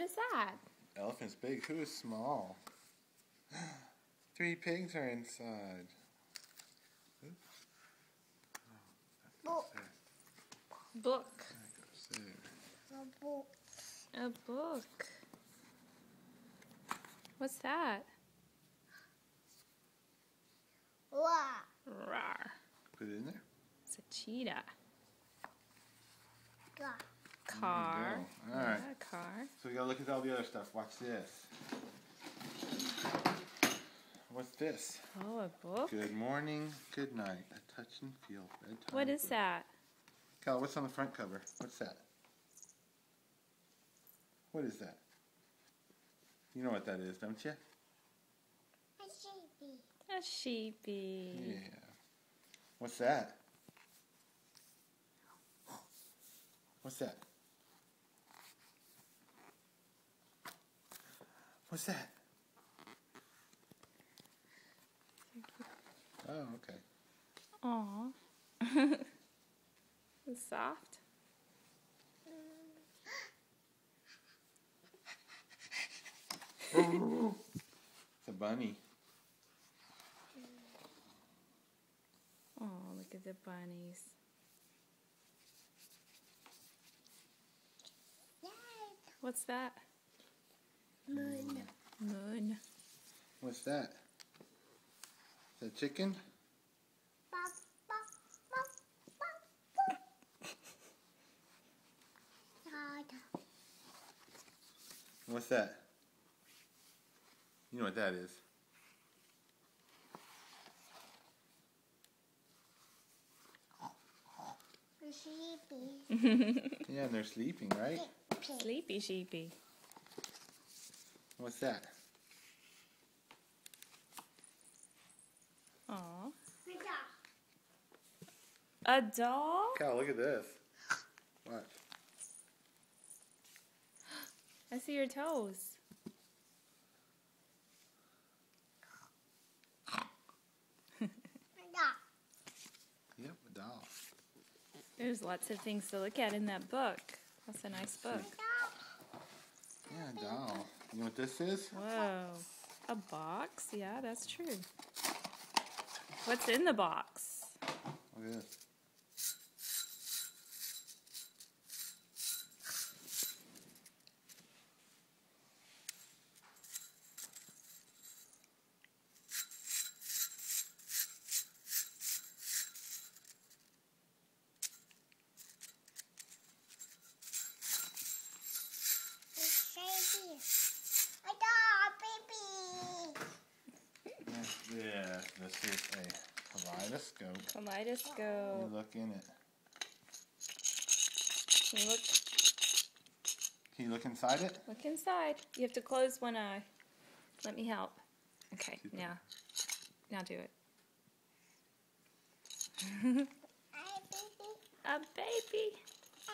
is that? Elephant's big. Who is small? 3 pigs are inside. Book. A book. A book. What's that? Rawr. Rawr. Put it in there. It's a cheetah. Rawr. Car. All right. Yeah, car. So we gotta look at all the other stuff. Watch this. What's this? Oh, a book. Good morning, good night. A touch and feel. Bedtime. What is that? Cal, what's on the front cover? What's that? What is that? You know what that is, don't you? A sheepy. A sheepy. Yeah. What's that? What's that? What's that? Oh, okay. Aw. It's soft. It's a bunny. Oh, look at the bunnies. Yes. What's that? Moon. Moon. What's that? Is that chicken? Bop, bop, bop, bop, bop. Dada. What's that? You know what that is. A sheepy. Yeah, and they're sleeping, right? Pig. Sleepy sheepy. What's that? Aw. Dada. A doll? Cal, look at this. Watch. I see your toes. Dada. Yep, a doll. There's lots of things to look at in that book. That's a nice book. Yeah, a doll. You know what this is? Whoa. A box? Yeah, that's true. What's in the box? Look at this. Baby. I got a baby. Yeah, this is a kaleidoscope. You Kaleidoscope. look in it. Can you Can you look inside it? look inside? You have to close one eye. Let me help. Okay, now. Now do it. I baby. A baby. I